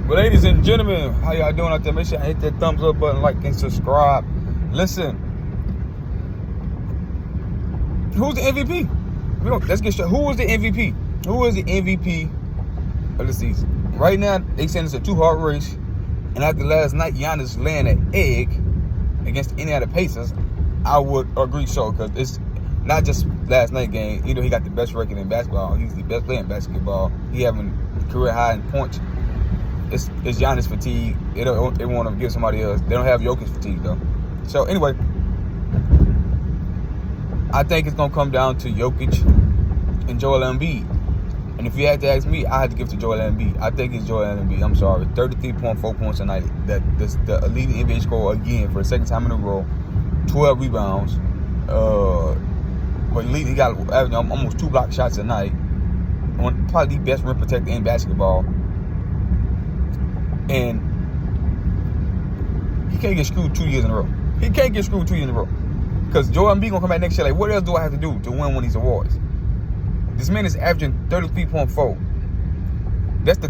But ladies and gentlemen, how y'all doing out there? Make sure you hit that thumbs up button, like and subscribe. Listen, who's the MVP? Let's get straight. Who is the MVP? Who is the MVP of the season? Right now, they saying it's a 2-hard race. And after last night, Giannis laying an egg against any of the Pacers, I would agree so, because it's not just last night game. You know, he got the best record in basketball. He's the best player in basketball. He having career high in points. It's Giannis fatigue. They want to give somebody else. They don't have Jokic fatigue though. So anyway, I think it's gonna come down to Jokic and Joel Embiid. And if you had to ask me, I had to give it to Joel Embiid. I think it's Joel Embiid. I'm sorry, 33.4 points a night. The leading NBA scorer again for the second time in a row. 12 rebounds. But he got almost 2 block shots a night. Probably the best rim protector in basketball. And he can't get screwed 2 years in a row. He can't get screwed 2 years in a row. Because Joel Embiid gonna come back next year like, what else do I have to do to win one of these awards? This man is averaging 33.4. That's the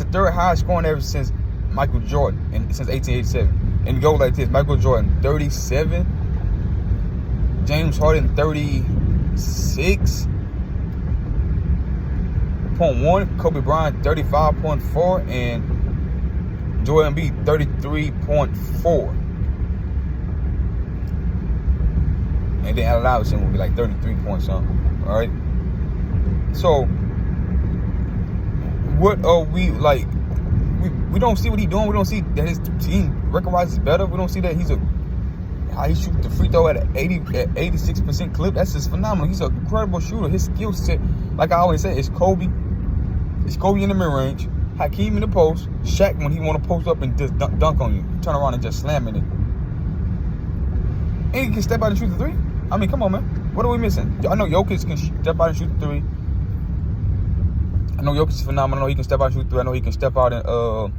third highest scoring ever since Michael Jordan, and since 1887. And it goes like this: Michael Jordan 37, James Harden 36.1, Kobe Bryant 35.4, and Joel Embiid 33.4. And then Allen Iverson will be like 33 point something. All right. So what are we like? We don't see what he's doing. We don't see that his team record-wise is better. We don't see that how he shoots the free throw at an 86% clip. That's just phenomenal. He's an incredible shooter. His skill set, like I always say, is Kobe. It's Kobe in the mid-range, Hakeem in the post, Shaq when he want to post up and just dunk on you, turn around and just slam it in. And he can step out and shoot the three. I mean, come on, man. What are we missing? I know Jokic can step out and shoot the three. I know Jokic is phenomenal. I know he can step out and shoot the three. I know he can step out and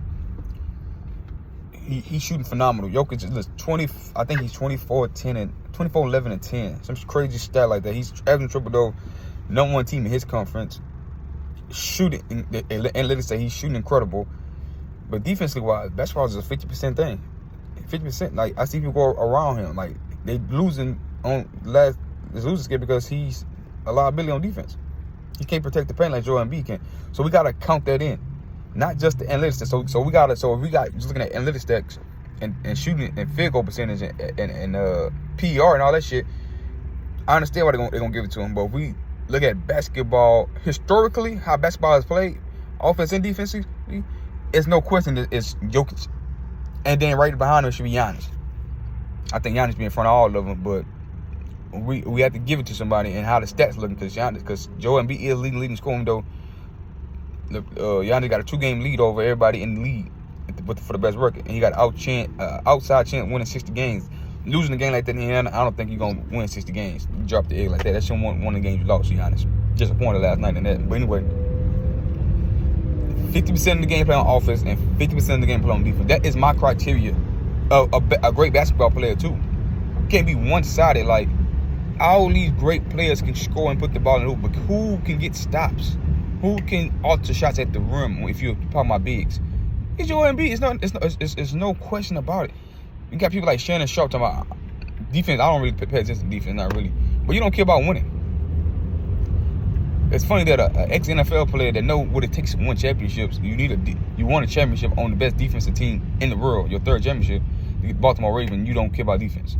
he's shooting phenomenal. Jokic is 20. I think he's 24-10 and 24-11 and 10. Some crazy stat like that. He's averaging triple-double. Number 1 team in his conference. Shooting, the analytics say he's shooting incredible. But defensively wise, basketball is a 50% thing. 50%. Like I see people go around him. Like they losing on last. It's losing skip because he's a liability on defense. He can't protect the paint like Joel Embiid can. So we gotta count that in, not just the analytics. So if we got just looking at analytics stats and shooting and field goal percentage and PER and all that shit. I understand why they're gonna give it to him, but if we look at basketball historically, how basketball is played, offense and defensively, it's no question that it's Jokic, and then right behind him should be Giannis. I think Giannis be in front of all of them, but we have to give it to somebody and how the stats looking because Joel Embiid is leading scoring though. Giannis got a 2-game lead over everybody in the league for the best record, and he got outside chance winning 60 games. Losing a game like that in Indiana, I don't think you're gonna win 60 games. You drop the egg like that. That's just one of the games you lost. Giannis disappointed last night in that. But anyway, 50% of the game play on offense and 50% of the game play on defense. That is my criteria of a great basketball player too. Can't be one-sided. Like all these great players can score and put the ball in the hoop, but who can get stops? Who can alter shots at the rim? If you're talking about bigs, it's Joel Embiid. It's no question about it. You got people like Shannon Sharp talking about defense. I don't really pay attention to defense, not really. But you don't care about winning. It's funny that an ex-NFL player that know what it takes to win championships, you won a championship on the best defensive team in the world, your 3rd championship, the Baltimore Ravens, you don't care about defense.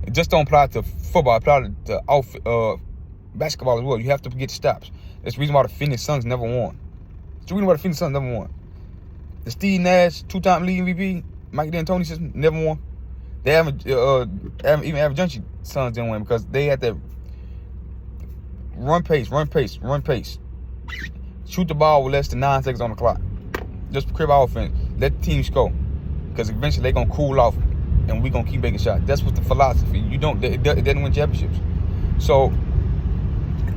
It just don't apply to football. It apply to basketball as well. You have to get stops. That's the reason why the Phoenix Suns never won. The Steve Nash, 2-time league MVP, Mike D'Antoni system never won. They haven't even Avalanche Suns didn't win because they had that run pace. Shoot the ball with less than 9 seconds on the clock. Just crib offense. Let the team score. Because eventually they're going to cool off and we're going to keep making shots. That's what the philosophy. It doesn't win championships. So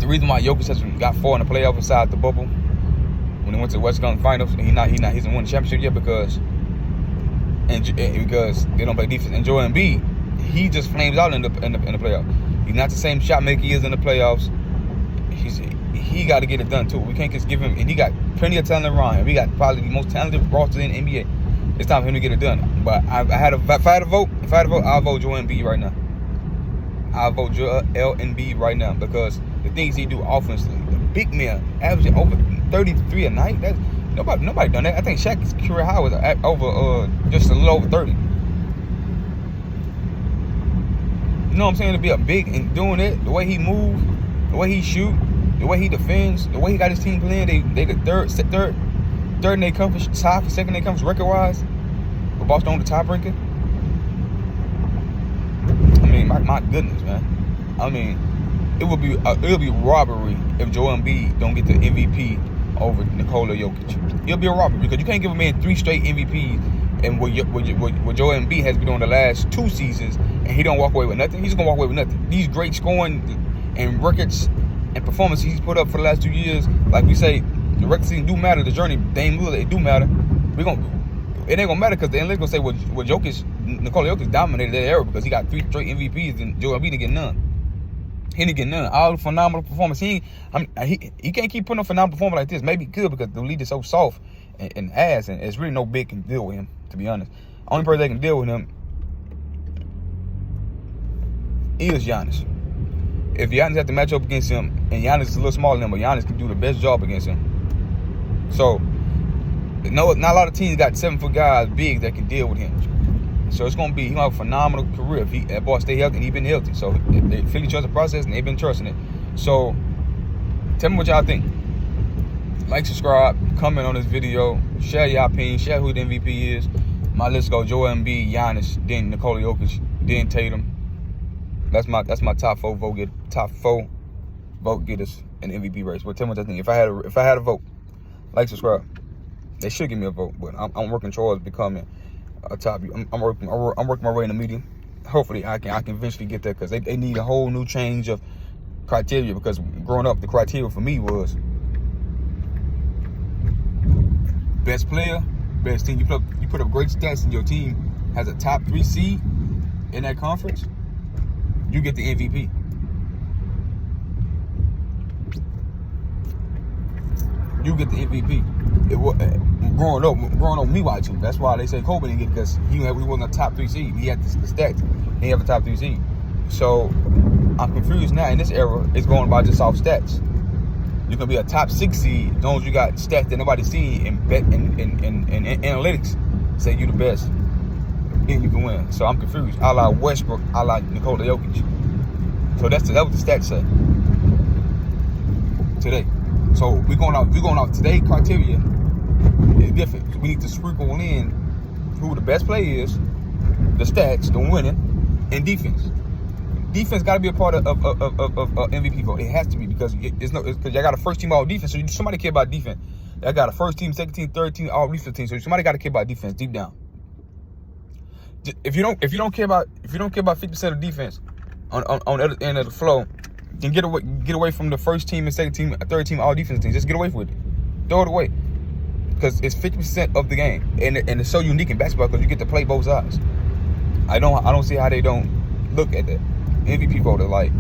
the reason why Jokic has got 4 in the playoff inside the bubble when he went to the Western Conference Finals, and he hasn't won the championship yet because they don't play defense. And Joel Embiid, he just flames out in the playoffs. He's not the same shot maker he is in the playoffs. he got to get it done too. We can't just give him, and he got plenty of talent around him. We got probably the most talented roster in the NBA. It's time for him to get it done. But if I had to vote, I'll vote Joel Embiid right now. I'll vote Joel Embiid right now because the things he do offensively, the big man averaging over 33 a night. That's nobody done that. I think Shaq's career high was over just a little over 30. You know what I'm saying? To be a big and doing it, the way he moves, the way he shoot, the way he defends, the way he got his team playing, they the third in their conference, top for second in their conference record wise. But Boston on the tiebreaker. I mean, my goodness, man. I mean, it'll be robbery if Joel Embiid don't get the MVP over Nikola Jokic. It'll be a robbery because you can't give a man 3 straight MVPs and what Joel Embiid has been doing the last 2 seasons, and he don't walk away with nothing. He's gonna walk away with nothing. These great scoring and records and performances he's put up for the last 2 years, like we say, the record season do matter. The journey, Dame Lillard, it do matter. It ain't gonna matter because the analytics gonna say, well, Nikola Jokic dominated that era because he got 3 straight MVPs and Joel Embiid didn't get none. He didn't get none. All phenomenal performance. He can't keep putting on phenomenal performance like this. Maybe good because the league is so soft and ass, and it's really no big can deal with him. To be honest, only person that can deal with him is Giannis. If Giannis have to match up against him, and Giannis is a little smaller than him, but Giannis can do the best job against him. So, not a lot of teams got 7-foot guys big that can deal with him. So he gonna have a phenomenal career if that boy stay healthy, and he been healthy. So they Philly trust the process, and they've been trusting it. So tell me what y'all think. Like, subscribe, comment on this video, share your opinion, share who the MVP is. My list go Joel Embiid, Giannis, then Nikola Jokic, then Tatum. That's my top 4 vote getters in the MVP race. But tell me what y'all think. If I had a vote, like, subscribe. They should give me a vote, but I'm working towards becoming a top. I'm working my way in the medium. Hopefully, I can eventually get there because they need a whole new change of criteria. Because growing up, the criteria for me was best player, best team. You put up great stats, and your team has a top 3 seed in that conference. You get the MVP. You get the MVP. Growing up, me watching. That's why they say Kobe didn't get it because he wasn't a top 3 seed. He had the stats. He didn't have a top 3 seed. So I'm confused now. In this era, it's going by just off stats. You can be a top 6 seed as long as you got stats that nobody see and analytics say you the best, and you can win. So I'm confused. I like Westbrook. I like Nikola Jokic. So that was the stats say today. So we're going off today's criteria. It's different. We need to sprinkle in who the best player is, the stats, the winning, and defense. Defense got to be a part of MVP vote. It has to be because y'all got a first team all defense. So somebody care about defense. Y'all got a first team, second team, third team, all defense team. So somebody got to care about defense deep down. If you don't care about 50% of defense on the other end of the flow, then get away from the first team and second team, third team, all defense teams. Just get away with it. Throw it away. Because it's 50% of the game, and it's so unique in basketball because you get to play both sides. I don't see how they don't look at that MVP voter. Like,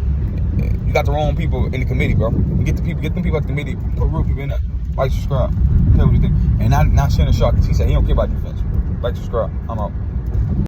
you got the wrong people in the committee, bro. Get them people at the committee. Put real people in there. Like, subscribe. Tell me what you think. And not Shannon Sharp because he said he don't care about defense. Like, subscribe. I'm out.